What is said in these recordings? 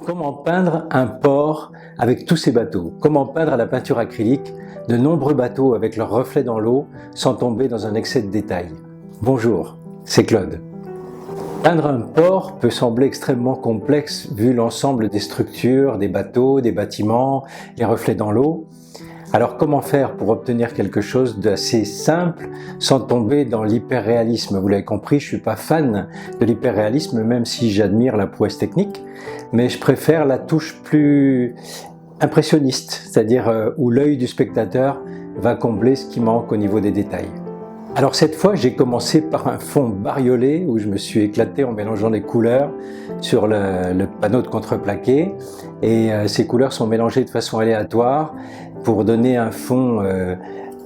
Comment peindre un port avec tous ces bateaux? Comment peindre à la peinture acrylique de nombreux bateaux avec leurs reflets dans l'eau sans tomber dans un excès de détail? Bonjour, c'est Claude. Peindre un port peut sembler extrêmement complexe vu l'ensemble des structures, des bateaux, des bâtiments, les reflets dans l'eau. Alors comment faire pour obtenir quelque chose d'assez simple sans tomber dans l'hyperréalisme? Vous l'avez compris, je ne suis pas fan de l'hyperréalisme, même si j'admire la prouesse technique, mais je préfère la touche plus impressionniste, c'est-à-dire où l'œil du spectateur va combler ce qui manque au niveau des détails. Alors cette fois, j'ai commencé par un fond bariolé où je me suis éclaté en mélangeant les couleurs sur le panneau de contreplaqué, et ces couleurs sont mélangées de façon aléatoire pour donner un fond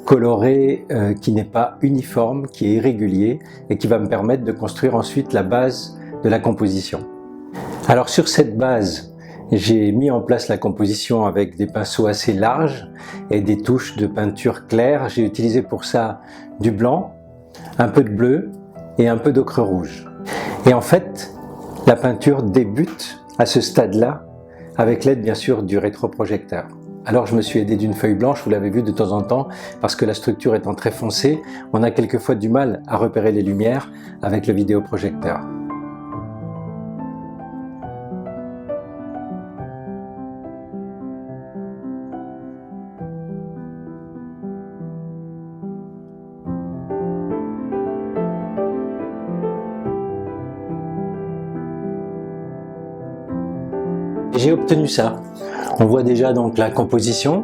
coloré qui n'est pas uniforme, qui est irrégulier et qui va me permettre de construire ensuite la base de la composition. Alors sur cette base, j'ai mis en place la composition avec des pinceaux assez larges et des touches de peinture claire. J'ai utilisé pour ça du blanc, un peu de bleu et un peu d'ocre rouge. Et en fait, la peinture débute à ce stade-là avec l'aide bien sûr du rétroprojecteur. Alors je me suis aidé d'une feuille blanche, vous l'avez vu de temps en temps, parce que la structure étant très foncée, on a quelquefois du mal à repérer les lumières avec le vidéoprojecteur. J'ai obtenu ça. On voit déjà donc la composition,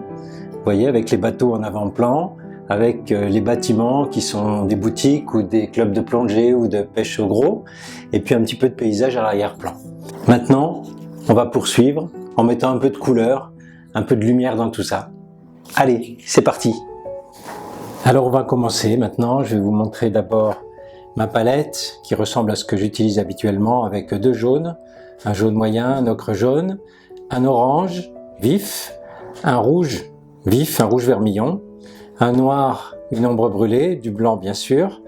vous voyez, avec les bateaux en avant-plan, avec les bâtiments qui sont des boutiques ou des clubs de plongée ou de pêche au gros, et puis un petit peu de paysage à l'arrière-plan. Maintenant, on va poursuivre en mettant un peu de couleur, un peu de lumière dans tout ça. Allez, c'est parti! Alors on va commencer maintenant, je vais vous montrer d'abord ma palette qui ressemble à ce que j'utilise habituellement avec deux jaunes, un jaune moyen, un ocre jaune, un orange vif, un rouge vif, un rouge vermillon, un noir, une ombre brûlée, du blanc bien sûr,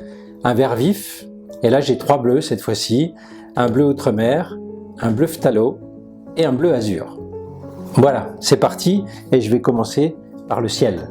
un vert vif, et là j'ai trois bleus cette fois-ci, un bleu outre-mer, un bleu phthalo et un bleu azur. Voilà, c'est parti et je vais commencer par le ciel.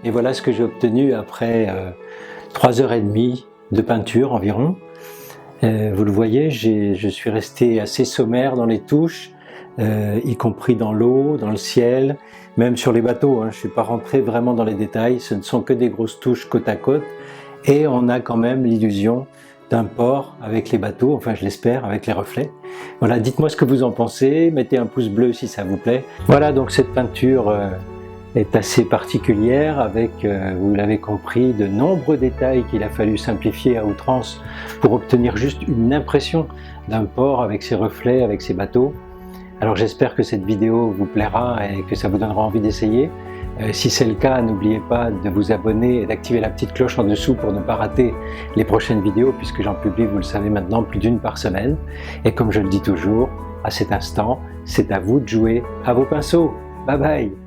Et voilà ce que j'ai obtenu après 3h30 de peinture environ. Vous le voyez, je suis resté assez sommaire dans les touches, y compris dans l'eau, dans le ciel, même sur les bateaux. Je ne suis pas rentré vraiment dans les détails, ce ne sont que des grosses touches côte à côte. Et on a quand même l'illusion d'un port avec les bateaux, enfin je l'espère, avec les reflets. Voilà, dites-moi ce que vous en pensez, mettez un pouce bleu si ça vous plaît. Voilà, donc cette peinture est assez particulière avec, vous l'avez compris, de nombreux détails qu'il a fallu simplifier à outrance pour obtenir juste une impression d'un port avec ses reflets, avec ses bateaux. Alors j'espère que cette vidéo vous plaira et que ça vous donnera envie d'essayer. Si c'est le cas, n'oubliez pas de vous abonner et d'activer la petite cloche en dessous pour ne pas rater les prochaines vidéos puisque j'en publie, vous le savez maintenant, plus d'une par semaine. Et comme je le dis toujours, à cet instant, c'est à vous de jouer à vos pinceaux. Bye bye!